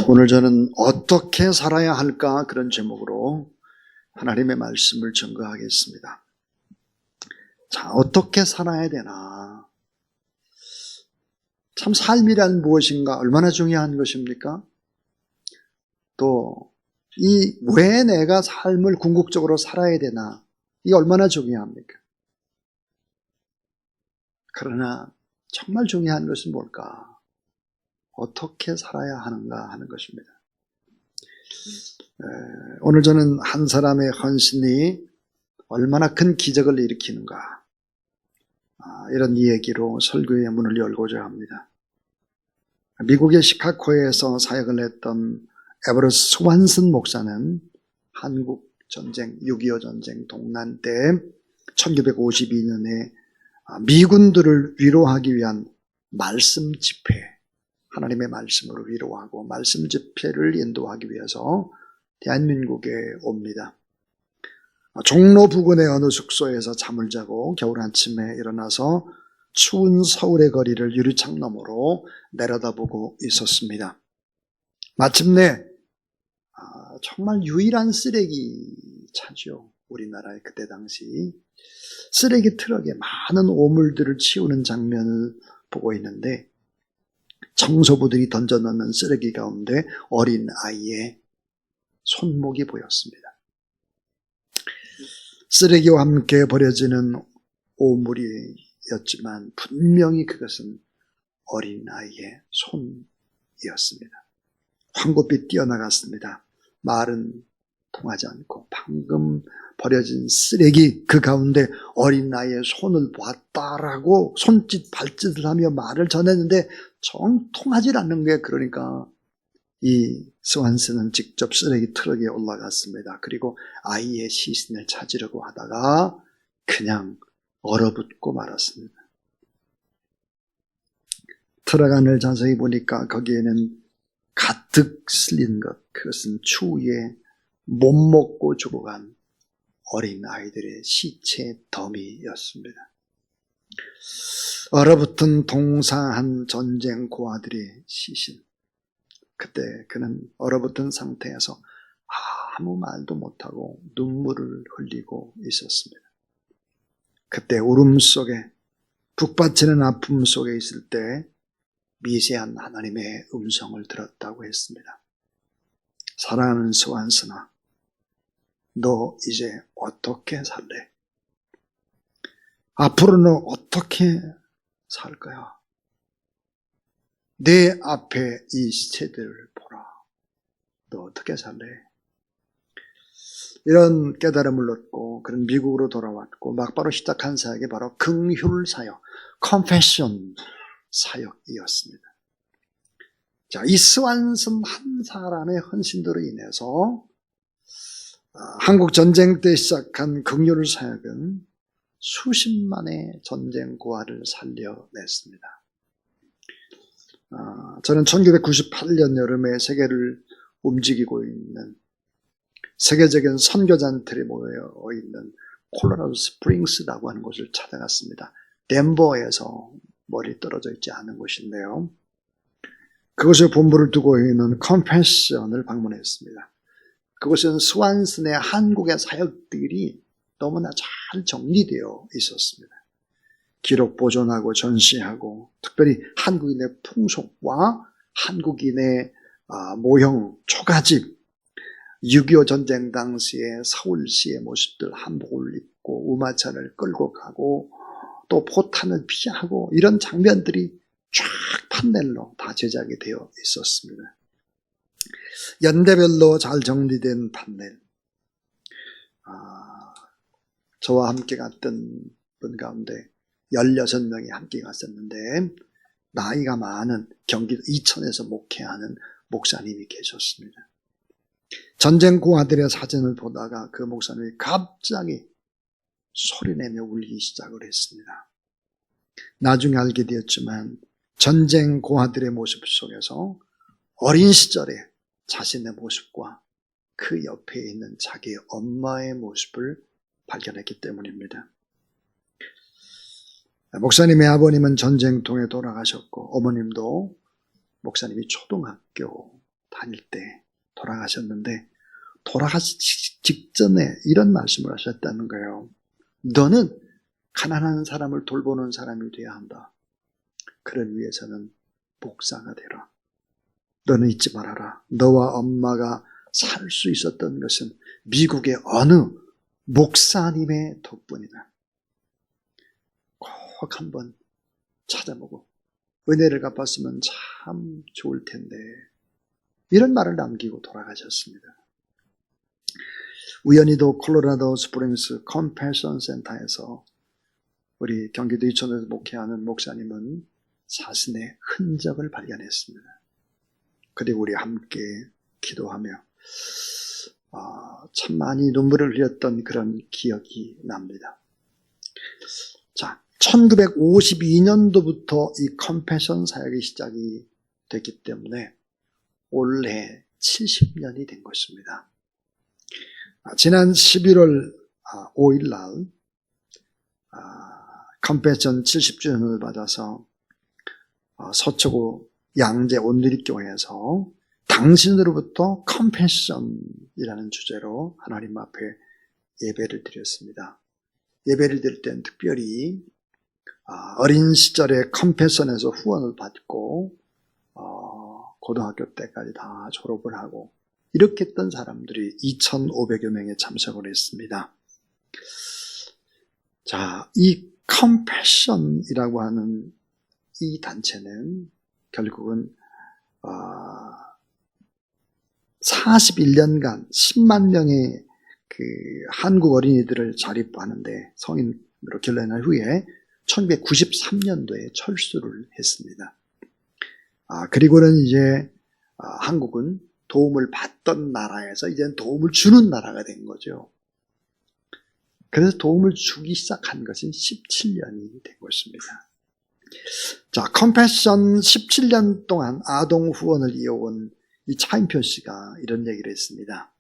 오늘 저는 어떻게 살아야 할까 그런 제목으로 하나님의 말씀을 증거하겠습니다. 자, 어떻게 살아야 되나? 참 삶이란 무엇인가? 얼마나 중요한 것입니까? 또 왜 내가 삶을 궁극적으로 살아야 되나? 이게 얼마나 중요합니까? 그러나 정말 중요한 것은 뭘까? 어떻게 살아야 하는가 하는 것입니다. 오늘 저는 한 사람의 헌신이 얼마나 큰 기적을 일으키는가, 이런 이야기로 설교의 문을 열고자 합니다. 미국의 시카고에서 사역을 했던 에버러스 스완슨 목사는 한국 전쟁, 6.25 전쟁 동란 때 1952년에 미군들을 위로하기 위한 말씀 집회, 하나님의 말씀으로 위로하고 말씀 집회를 인도하기 위해서 대한민국에 옵니다. 종로 부근의 어느 숙소에서 잠을 자고 겨울 아침에 일어나서 추운 서울의 거리를 유리창 너머로 내려다보고 있었습니다. 마침내 정말 유일한 쓰레기 차죠. 우리나라의 그때 당시 쓰레기 트럭에 많은 오물들을 치우는 장면을 보고 있는데, 청소부들이 던져넣는 쓰레기 가운데 어린 아이의 손목이 보였습니다. 쓰레기와 함께 버려지는 오물이었지만 분명히 그것은 어린 아이의 손이었습니다. 황급히 뛰어나갔습니다. 말은 통하지 않고 방금 버려진 쓰레기 그 가운데 어린 아이의 손을 보았다라고 손짓 발짓을 하며 말을 전했는데 정 통하지 않는 게, 그러니까 이 스완슨은 직접 쓰레기 트럭에 올라갔습니다. 그리고 아이의 시신을 찾으려고 하다가 그냥 얼어붙고 말았습니다. 트럭 안을 자세히 보니까 거기에는 가득 쓸린 것, 그것은 추위에 못 먹고 죽어간 어린 아이들의 시체 더미였습니다. 얼어붙은 동사한 전쟁 고아들의 시신. 그때 그는 얼어붙은 상태에서 아무 말도 못하고 눈물을 흘리고 있었습니다. 그때 울음 속에, 북받치는 아픔 속에 있을 때 미세한 하나님의 음성을 들었다고 했습니다. 사랑하는 스완슨아, 너 이제 어떻게 살래? 앞으로는 어떻게 살 거야? 내 앞에 이 시체들을 보라. 너 어떻게 살래? 이런 깨달음을 얻고 그런 미국으로 돌아왔고 막바로 시작한 사역이 바로 긍휼 사역, confession 사역이었습니다. 자, 이 스완슨 한 사람의 헌신도로 인해서 한국 전쟁 때 시작한 긍휼 사역은 수십만의 전쟁 고아를 살려냈습니다. 저는 1998년 여름에 세계를 움직이고 있는 세계적인 선교단들이 모여 있는 콜로라도 스프링스라고 하는 곳을 찾아갔습니다. 덴버에서 멀리 떨어져 있지 않은 곳인데요. 그곳에 본부를 두고 있는 컴패션을 방문했습니다. 그곳은 스완슨의 한국의 사역들이 너무나 잘 정리되어 있었습니다. 기록 보존하고 전시하고, 특별히 한국인의 풍속과 한국인의 모형, 초가집, 6.25 전쟁 당시에 서울시의 모습들, 한복을 입고 우마차를 끌고 가고 또 포탄을 피하고 이런 장면들이 쫙 판넬로 다 제작이 되어 있었습니다. 연대별로 잘 정리된 판넬. 저와 함께 갔던 분 가운데 16명이 함께 갔었는데, 나이가 많은 경기도 이천에서 목회하는 목사님이 계셨습니다. 전쟁 고아들의 사진을 보다가 그 목사님이 갑자기 소리내며 울기 시작을 했습니다. 나중에 알게 되었지만 전쟁 고아들의 모습 속에서 어린 시절에 자신의 모습과 그 옆에 있는 자기의 엄마의 모습을 발견했기 때문입니다. 목사님의 아버님은 전쟁통에 돌아가셨고, 어머님도 목사님이 초등학교 다닐 때 돌아가셨는데 돌아가시기 직전에 이런 말씀을 하셨다는 거예요. 너는 가난한 사람을 돌보는 사람이 되어야 한다. 그를 위해서는 목사가 되라. 너는 잊지 말아라. 너와 엄마가 살 수 있었던 것은 미국의 어느 목사님의 덕분이다. 꼭 한번 찾아보고 은혜를 갚았으면 참 좋을 텐데 이런 말을 남기고 돌아가셨습니다. 우연히도 콜로라도 스프링스 컴패션 센터에서 우리 경기도 이천에서 목회하는 목사님은 사신의 흔적을 발견했습니다. 그리고 우리 함께 기도하며 참 많이 눈물을 흘렸던 그런 기억이 납니다. 자, 1952년도부터 이 컴패션 사역이 시작이 됐기 때문에 올해 70년이 된 것입니다. 지난 11월 5일 날 컴패션 70주년을 받아서 서초구 양재 온누리교회에서 당신으로부터 컴패션이라는 주제로 하나님 앞에 예배를 드렸습니다. 예배를 드릴 때는 특별히 어린 시절에 컴패션에서 후원을 받고 고등학교 때까지 다 졸업을 하고 이렇게 했던 사람들이 2,500여 명에 참석을 했습니다. 자, 이 컴패션이라고 하는 이 단체는 결국은 41년간 10만 명의 그 한국 어린이들을 자립하는데 성인으로 결례한 후에 1993년도에 철수를 했습니다. 그리고는 이제 한국은 도움을 받던 나라에서 이제는 도움을 주는 나라가 된 거죠. 그래서 도움을 주기 시작한 것은 17년이 된 것입니다. 자, 컴패션 17년 동안 아동 후원을 이어온 이 차인표 씨가 이런 얘기를 했습니다.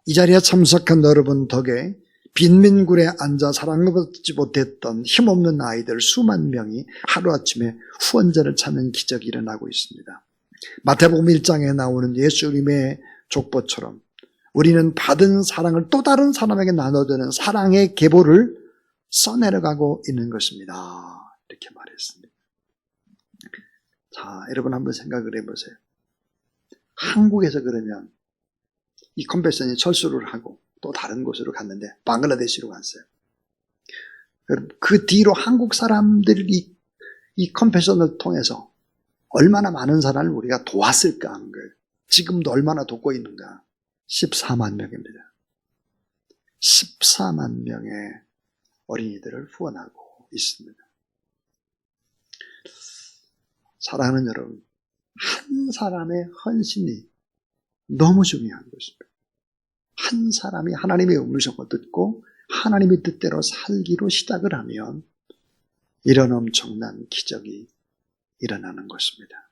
이 자리에 참석한 여러분 덕에 빈민굴에 앉아 사랑받지 못했던 힘없는 아이들 수만 명이 하루아침에 후원자를 찾는 기적이 일어나고 있습니다. 마태복음 1장에 나오는 예수님의 족보처럼 우리는 받은 사랑을 또 다른 사람에게 나눠주는 사랑의 계보를 써내려가고 있는 것입니다. 이렇게 말했습니다. 자, 여러분 한번 생각을 해보세요. 한국에서 그러면 이 컴패션이 철수를 하고 또 다른 곳으로 갔는데 방글라데시로 갔어요. 그 뒤로 한국 사람들이 이 컴패션을 통해서 얼마나 많은 사람을 우리가 도왔을까 하는 거예요. 지금도 얼마나 돕고 있는가. 14만 명입니다. 14만 명의 어린이들을 후원하고 있습니다. 사랑하는 여러분, 한 사람의 헌신이 너무 중요한 것입니다. 한 사람이 하나님의 음성을 듣고 하나님의 뜻대로 살기로 시작을 하면 이런 엄청난 기적이 일어나는 것입니다.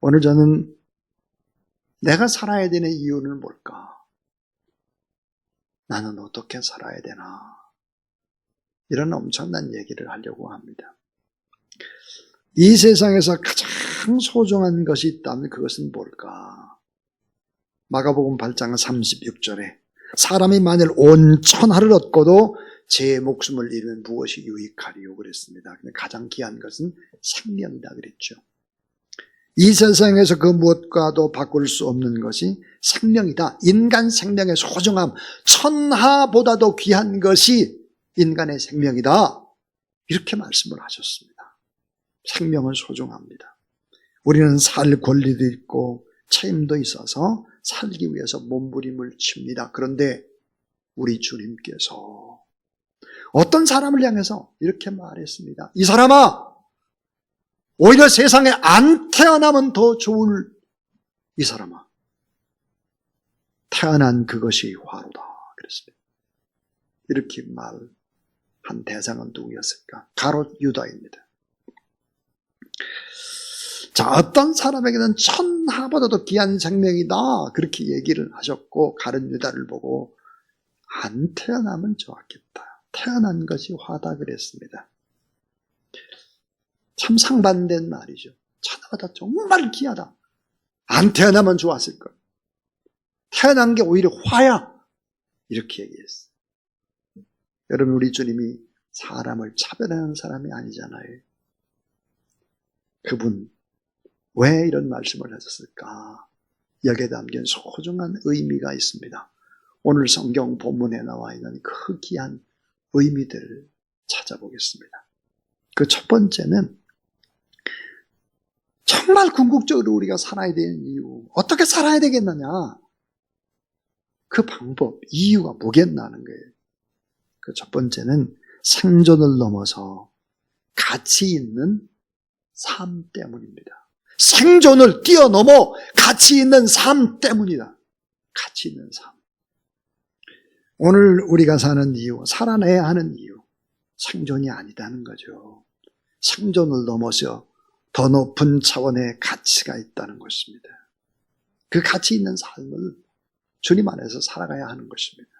오늘 저는 내가 살아야 되는 이유는 뭘까? 나는 어떻게 살아야 되나? 이런 엄청난 얘기를 하려고 합니다. 이 세상에서 가장 소중한 것이 있다면 그것은 뭘까? 마가복음 8장 36절에 사람이 만일 온 천하를 얻고도 제 목숨을 잃으면 무엇이 유익하리요 그랬습니다. 근데 가장 귀한 것은 생명이다 그랬죠. 이 세상에서 그 무엇과도 바꿀 수 없는 것이 생명이다. 인간 생명의 소중함, 천하보다도 귀한 것이 인간의 생명이다. 이렇게 말씀을 하셨습니다. 생명은 소중합니다. 우리는 살 권리도 있고 책임도 있어서 살기 위해서 몸부림을 칩니다. 그런데 우리 주님께서 어떤 사람을 향해서 이렇게 말했습니다. 이 사람아, 오히려 세상에 안 태어나면 더 좋을 이 사람아, 태어난 그것이 화로다 그랬습니다. 이렇게 말한 대상은 누구였을까? 가롯 유다입니다. 자, 어떤 사람에게는 천하보다도 귀한 생명이다 그렇게 얘기를 하셨고 가룟 유다를 보고 안 태어나면 좋았겠다. 태어난 것이 화다 그랬습니다. 참 상반된 말이죠. 천하보다 정말 귀하다. 안 태어나면 좋았을 걸. 태어난 게 오히려 화야. 이렇게 얘기했어. 여러분, 우리 주님이 사람을 차별하는 사람이 아니잖아요. 그분 왜 이런 말씀을 하셨을까? 여기에 담긴 소중한 의미가 있습니다. 오늘 성경 본문에 나와 있는 그 귀한 의미들을 찾아보겠습니다. 그 첫 번째는 정말 궁극적으로 우리가 살아야 되는 이유, 어떻게 살아야 되겠느냐? 그 방법, 이유가 뭐겠나는 거예요. 그 첫 번째는 생존을 넘어서 가치 있는 삶 때문입니다. 생존을 뛰어넘어 가치 있는 삶 때문이다. 가치 있는 삶. 오늘 우리가 사는 이유, 살아내야 하는 이유, 생존이 아니다는 거죠. 생존을 넘어서 더 높은 차원의 가치가 있다는 것입니다. 그 가치 있는 삶을 주님 안에서 살아가야 하는 것입니다.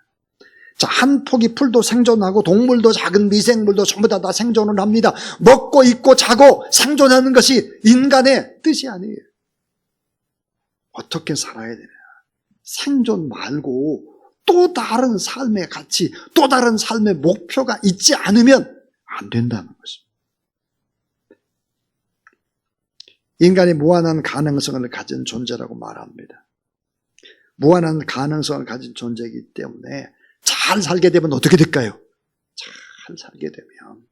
자, 한 포기 풀도 생존하고 동물도 작은 미생물도 전부 다 생존을 합니다. 먹고 입고 자고 생존하는 것이 인간의 뜻이 아니에요. 어떻게 살아야 되냐? 생존 말고 또 다른 삶의 가치, 또 다른 삶의 목표가 있지 않으면 안 된다는 것입니다. 인간이 무한한 가능성을 가진 존재라고 말합니다. 무한한 가능성을 가진 존재이기 때문에 잘 살게 되면 어떻게 될까요? 잘 살게 되면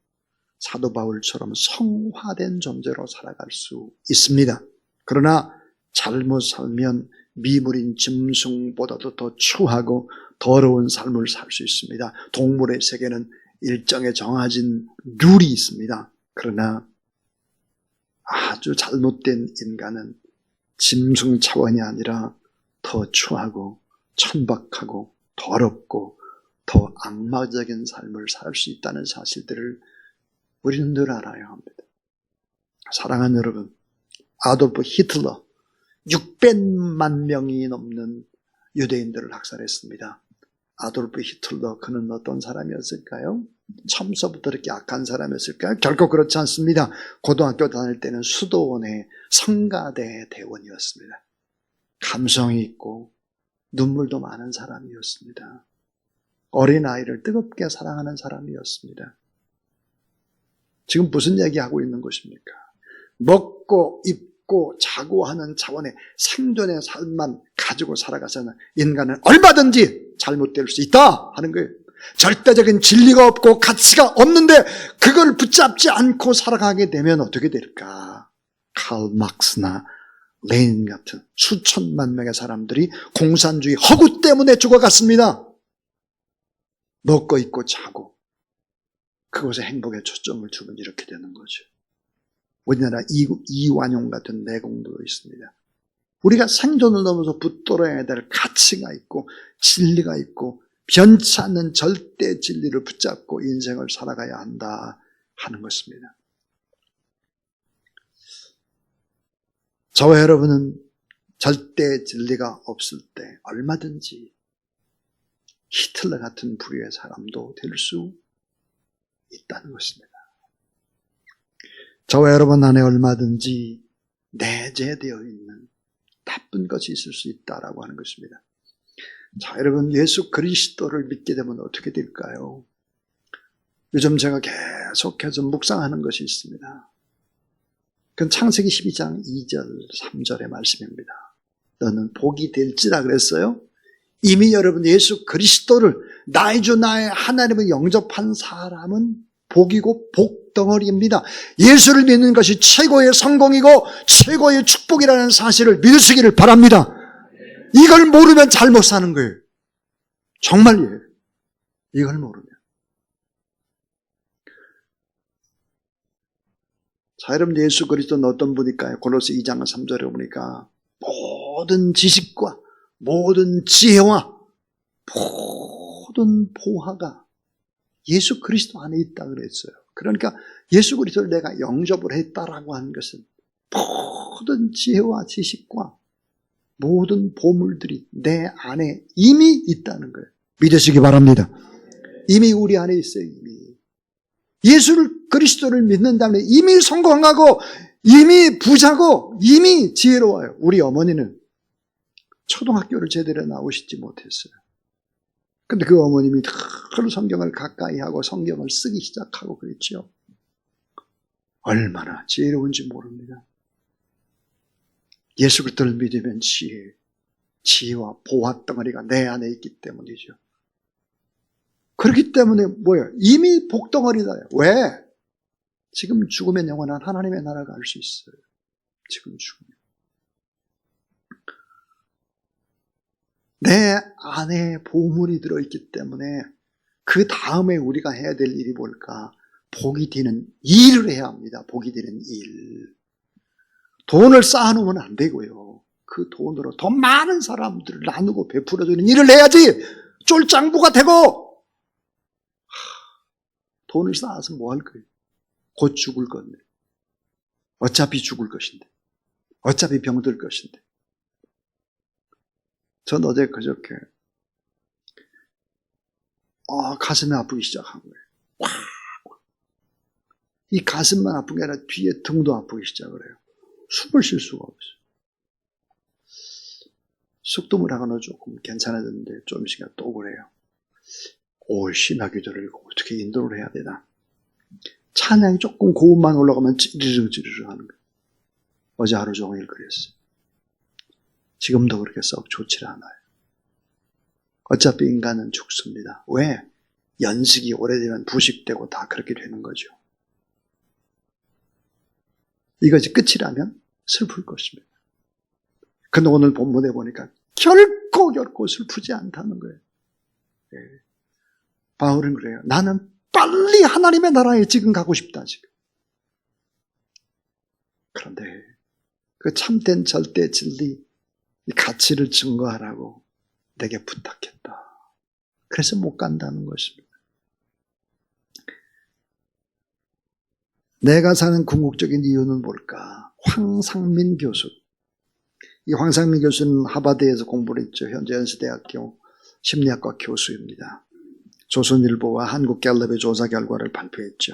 사도 바울처럼 성화된 존재로 살아갈 수 있습니다. 그러나 잘못 살면 미물인 짐승보다도 더 추하고 더러운 삶을 살 수 있습니다. 동물의 세계는 일정에 정해진 룰이 있습니다. 그러나 아주 잘못된 인간은 짐승 차원이 아니라 더 추하고 천박하고 더럽고 더 악마적인 삶을 살 수 있다는 사실들을 우리는 늘 알아야 합니다. 사랑하는 여러분, 아돌프 히틀러 600만 명이 넘는 유대인들을 학살했습니다. 아돌프 히틀러, 그는 어떤 사람이었을까요? 처음서부터 이렇게 악한 사람이었을까요? 결코 그렇지 않습니다. 고등학교 다닐 때는 수도원의 성가대 대원이었습니다. 감성이 있고 눈물도 많은 사람이었습니다. 어린아이를 뜨겁게 사랑하는 사람이었습니다. 지금 무슨 얘기하고 있는 것입니까? 먹고 입고 자고 하는 차원의 생존의 삶만 가지고 살아가서는 인간은 얼마든지 잘못될 수 있다 하는 거예요. 절대적인 진리가 없고 가치가 없는데 그걸 붙잡지 않고 살아가게 되면 어떻게 될까? 칼 막스나 레닌 같은 수천만 명의 사람들이 공산주의 허구 때문에 죽어갔습니다. 먹고 입고 자고 그곳에 행복에 초점을 두면 이렇게 되는 거죠. 우리나라 이완용 같은 내공도 있습니다. 우리가 생존을 넘어서 붙들어야 될 가치가 있고 진리가 있고 변치 않는 절대 진리를 붙잡고 인생을 살아가야 한다 하는 것입니다. 저와 여러분은 절대 진리가 없을 때 얼마든지 히틀러 같은 부류의 사람도 될 수 있다는 것입니다. 저와 여러분 안에 얼마든지 내재되어 있는 나쁜 것이 있을 수 있다라고 하는 것입니다. 자, 여러분, 예수 그리스도를 믿게 되면 어떻게 될까요? 요즘 제가 계속해서 묵상하는 것이 있습니다. 그건 창세기 12장 2절, 3절의 말씀입니다. 너는 복이 될지라 그랬어요. 이미 여러분 예수 그리스도를 나의 주 나의 하나님을 영접한 사람은 복이고 복덩어리입니다. 예수를 믿는 것이 최고의 성공이고 최고의 축복이라는 사실을 믿으시기를 바랍니다. 이걸 모르면 잘못 사는 거예요. 정말이에요. 이걸 모르면. 자, 여러분, 예수 그리스도는 어떤 분일까요? 고로새 2장 3절에 보니까 모든 지식과 모든 지혜와 모든 보화가 예수 그리스도 안에 있다 그랬어요. 그러니까 예수 그리스도를 내가 영접을 했다라고 하는 것은 모든 지혜와 지식과 모든 보물들이 내 안에 이미 있다는 거예요. 믿으시기 바랍니다. 이미 우리 안에 있어요. 이미 예수를 그리스도를 믿는다면 이미 성공하고 이미 부자고 이미 지혜로워요. 우리 어머니는 초등학교를 제대로 나오시지 못했어요. 근데 그 어머님이 늘 성경을 가까이 하고 성경을 쓰기 시작하고 그랬죠. 얼마나 지혜로운지 모릅니다. 예수 그리스도를 믿으면 지혜와 보화 덩어리가 내 안에 있기 때문이죠. 그렇기 때문에 뭐예요? 이미 복덩어리다. 왜? 지금 죽으면 영원한 하나님의 나라를 갈 수 있어요. 지금 죽으면. 내 안에 보물이 들어있기 때문에 그 다음에 우리가 해야 될 일이 뭘까? 복이 되는 일을 해야 합니다. 복이 되는 일. 돈을 쌓아놓으면 안 되고요. 그 돈으로 더 많은 사람들을 나누고 베풀어주는 일을 해야지 쫄짱부가 되고 돈을 쌓아서 뭐 할 거예요? 곧 죽을 건데. 어차피 죽을 것인데. 어차피 병들 것인데. 전 어제 그저께 가슴이 아프기 시작한 거예요. 와! 이 가슴만 아픈 게 아니라 뒤에 등도 아프기 시작을 해요. 숨을 쉴 수가 없어요. 숙도물하고는 조금 괜찮아졌는데 좀 있으니까 또 그래요. 심야기도를 어떻게 인도를 해야 되나. 찬양이 조금 고음만 올라가면 찌르르 하는 거예요. 어제 하루 종일 그랬어요. 지금도 그렇게 썩 좋지 않아요. 어차피 인간은 죽습니다. 왜? 연식이 오래되면 부식되고 다 그렇게 되는 거죠. 이것이 끝이라면 슬플 것입니다. 근데 오늘 본문에 보니까 결코 슬프지 않다는 거예요. 네. 바울은 그래요. 나는 빨리 하나님의 나라에 지금 가고 싶다, 지금. 그런데 그 참된 절대 진리, 이 가치를 증거하라고 내게 부탁했다. 그래서 못 간다는 것입니다. 내가 사는 궁극적인 이유는 뭘까? 황상민 교수. 이 황상민 교수는 하버드에서 공부를 했죠. 현재 연세대학교 심리학과 교수입니다. 조선일보와 한국갤럽의 조사 결과를 발표했죠.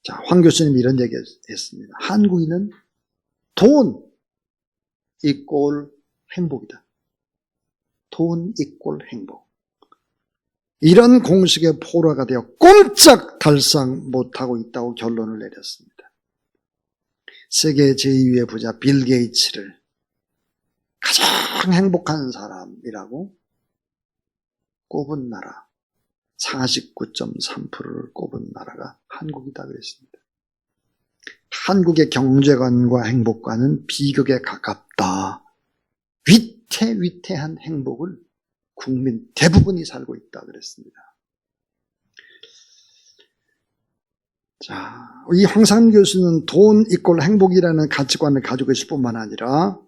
자, 황 교수님 이런 얘기 했습니다. 한국인은 돈 이꼴 행복이다. 돈 이꼴 행복. 이런 공식에 포로가 되어 꼼짝 달싹 못하고 있다고 결론을 내렸습니다. 세계 제2위의 부자 빌 게이츠를 가장 행복한 사람이라고 꼽은 나라, 49.3%를 꼽은 나라가 한국이다 그랬습니다. 한국의 경제관과 행복과는 비극에 가깝다. 위태한 행복을 국민 대부분이 살고 있다 그랬습니다. 자, 이 황상 교수는 돈 이꼴 행복이라는 가치관을 가지고 있을 뿐만 아니라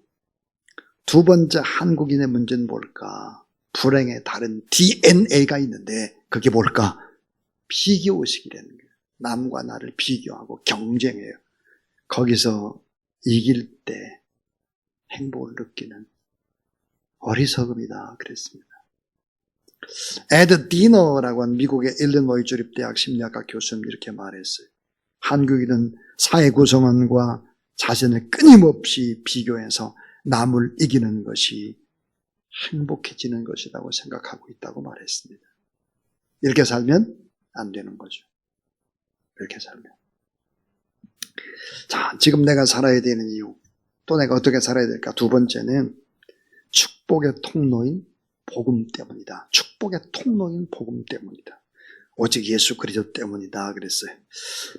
두 번째 한국인의 문제는 뭘까? 불행의 다른 DNA가 있는데 그게 뭘까? 비교의식이라는 거예요. 남과 나를 비교하고 경쟁해요. 거기서 이길 때 행복을 느끼는 어리석음이다 그랬습니다. 에드 디너라고 하는 미국의 일리노이 주립대학 심리학과 교수는 이렇게 말했어요. 한국인은 사회 구성원과 자신을 끊임없이 비교해서 남을 이기는 것이 행복해지는 것이라고 생각하고 있다고 말했습니다. 이렇게 살면 안 되는 거죠. 이렇게 살면. 자, 지금 내가 살아야 되는 이유, 또 내가 어떻게 살아야 될까? 두 번째는 축복의 통로인 복음 때문이다. 축복의 통로인 복음 때문이다. 오직 예수 그리스도 때문이다 그랬어요.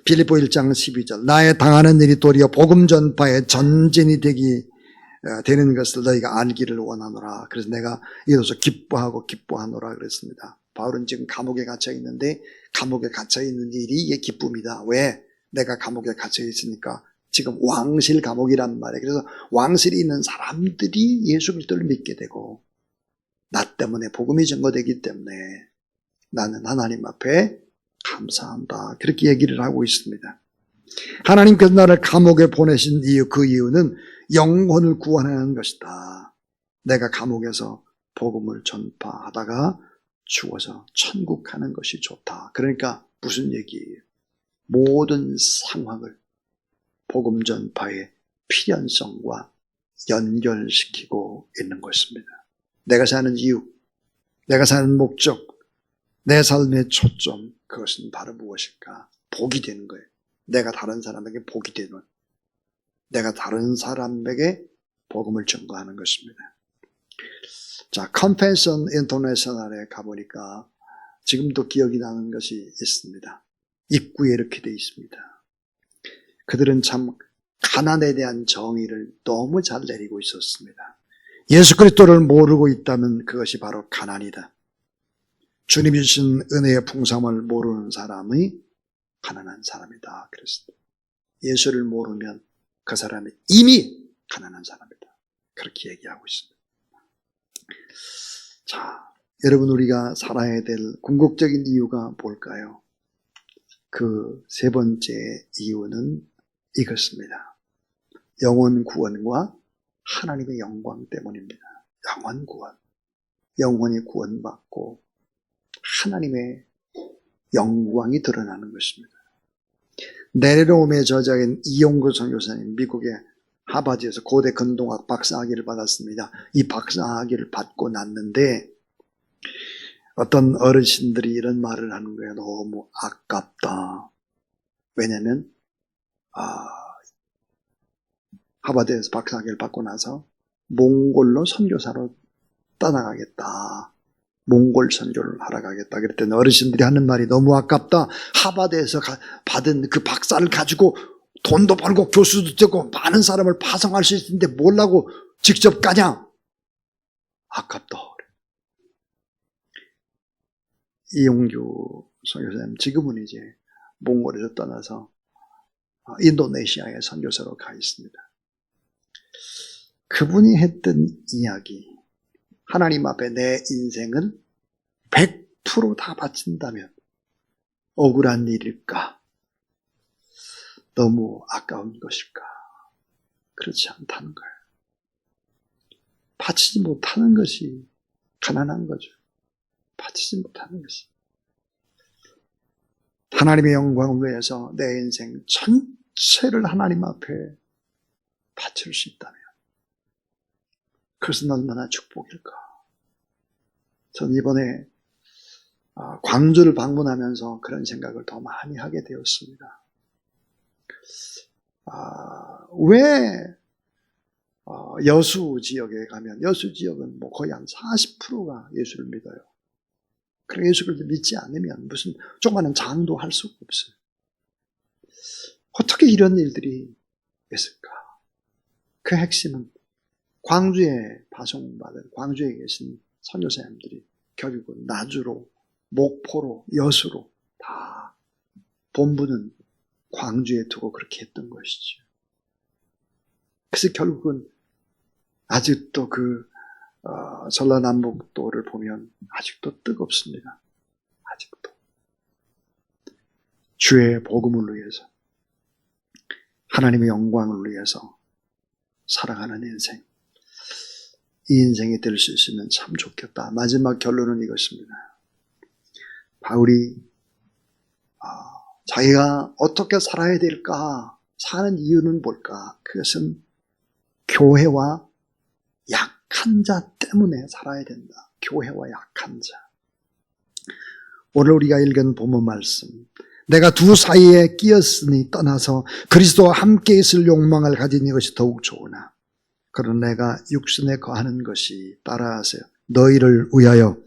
빌립보 1장 12절 나의 당하는 일이 도리어 복음 전파의 전진이 되는 것을 너희가 알기를 원하노라. 그래서 내가 이로써 기뻐하노라 그랬습니다. 바울은 지금 감옥에 갇혀 있는데 감옥에 갇혀 있는 일이 이게 기쁨이다. 왜? 내가 감옥에 갇혀 있으니까 지금 왕실 감옥이란 말이에요. 그래서 왕실에 있는 사람들이 예수 그리스도를 믿게 되고 나 때문에 복음이 증거되기 때문에 나는 하나님 앞에 감사한다. 그렇게 얘기를 하고 있습니다. 하나님께서 나를 감옥에 보내신 이유, 그 이유는 영혼을 구원하는 것이다. 내가 감옥에서 복음을 전파하다가 죽어서 천국 가는 것이 좋다. 그러니까 무슨 얘기예요? 모든 상황을 복음 전파의 필연성과 연결시키고 있는 것입니다. 내가 사는 이유, 내가 사는 목적, 내 삶의 초점, 그것은 바로 무엇일까? 복이 되는 거예요. 내가 다른 사람에게 복이 되는, 내가 다른 사람에게 복음을 전가하는 것입니다. 자, Compassion International에 가보니까 지금도 기억이 나는 것이 있습니다. 입구에 이렇게 되어 있습니다. 그들은 참 가난에 대한 정의를 너무 잘 내리고 있었습니다. 예수 그리스도를 모르고 있다면 그것이 바로 가난이다. 주님이 주신 은혜의 풍성함을 모르는 사람이 가난한 사람이다. 그랬습니다. 예수를 모르면 그 사람이 이미 가난한 사람이다. 그렇게 얘기하고 있습니다. 자, 여러분, 우리가 살아야 될 궁극적인 이유가 뭘까요? 그 세 번째 이유는 이것입니다. 영혼 구원과 하나님의 영광 때문입니다. 영혼 구원. 영혼이 구원받고 하나님의 영광이 드러나는 것입니다. 내려옴의 저자인 이용구 선교사님, 미국의 하버드에서 고대 근동학 박사학위를 받았습니다. 이 박사학위를 받고 났는데 어떤 어르신들이 이런 말을 하는 거예요. 너무 아깝다. 왜냐하면 하버드에서 박사학위를 받고 나서 몽골로 선교사로 떠나가겠다. 몽골 선교를 하러 가겠다. 그랬더니 어르신들이 하는 말이 너무 아깝다. 하버드에서 받은 그 박사를 가지고 돈도 벌고 교수도 되고 많은 사람을 파송할 수 있는데 뭘라고 직접 가냐? 아깝다. 이용규 선교사님 지금은 이제 몽골에서 떠나서 인도네시아에 선교사로 가 있습니다. 그분이 했던 이야기, 하나님 앞에 내 인생을 100% 다 바친다면 억울한 일일까? 너무 아까운 것일까? 그렇지 않다는 거예요. 바치지 못하는 것이 가난한 거죠. 바치지 못하는 것이. 하나님의 영광을 위해서 내 인생 전체를 하나님 앞에 바칠 수 있다면 그것은 얼마나 축복일까? 저는 이번에 광주를 방문하면서 그런 생각을 더 많이 하게 되었습니다. 왜 여수 지역에 가면, 여수 지역은 뭐 거의 한 40%가 예수를 믿어요. 그리고 예수를 믿지 않으면 무슨 조그마한 장도 할 수가 없어요. 어떻게 이런 일들이 있을까? 그 핵심은 광주에 파송받은, 광주에 계신 선교사님들이 결국은 나주로, 목포로, 여수로 다 본부는 광주에 두고 그렇게 했던 것이죠. 그래서 결국은 아직도 그 전라남북도를 보면 아직도 뜨겁습니다. 아직도. 주의 복음을 위해서, 하나님의 영광을 위해서 살아가는 인생. 이 인생이 될 수 있으면 참 좋겠다. 마지막 결론은 이것입니다. 바울이 자기가 어떻게 살아야 될까? 사는 이유는 뭘까? 그것은 교회와 약한 자 때문에 살아야 된다. 교회와 약한 자. 오늘 우리가 읽은 본문 말씀. 내가 두 사이에 끼었으니 떠나서 그리스도와 함께 있을 욕망을 가진 이것이 더욱 좋으나 그러나 내가 육신에 거하는 것이 따라하세요. 너희를 위하여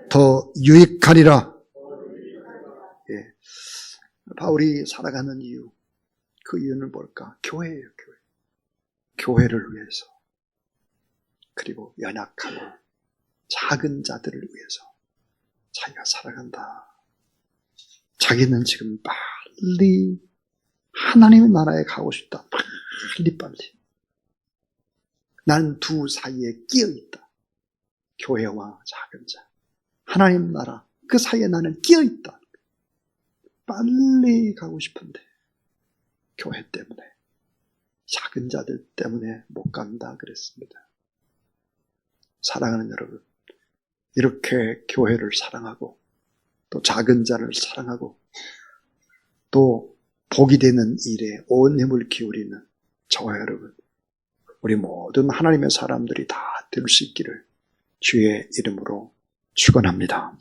더 유익하리라. 예. 바울이 살아가는 이유, 그 이유는 뭘까? 교회예요. 교회. 교회를 위해서, 그리고 연약하고 작은 자들을 위해서 자기가 살아간다. 자기는 지금 빨리 하나님의 나라에 가고 싶다. 빨리. 나는 두 사이에 끼어있다. 교회와 작은 자. 하나님 나라, 그 사이에 나는 끼어있다. 빨리 가고 싶은데 교회 때문에, 작은 자들 때문에 못 간다 그랬습니다. 사랑하는 여러분, 이렇게 교회를 사랑하고 또 작은 자를 사랑하고 또 복이 되는 일에 온 힘을 기울이는 저와 여러분, 우리 모든 하나님의 사람들이 다 될 수 있기를 주의 이름으로 축원합니다.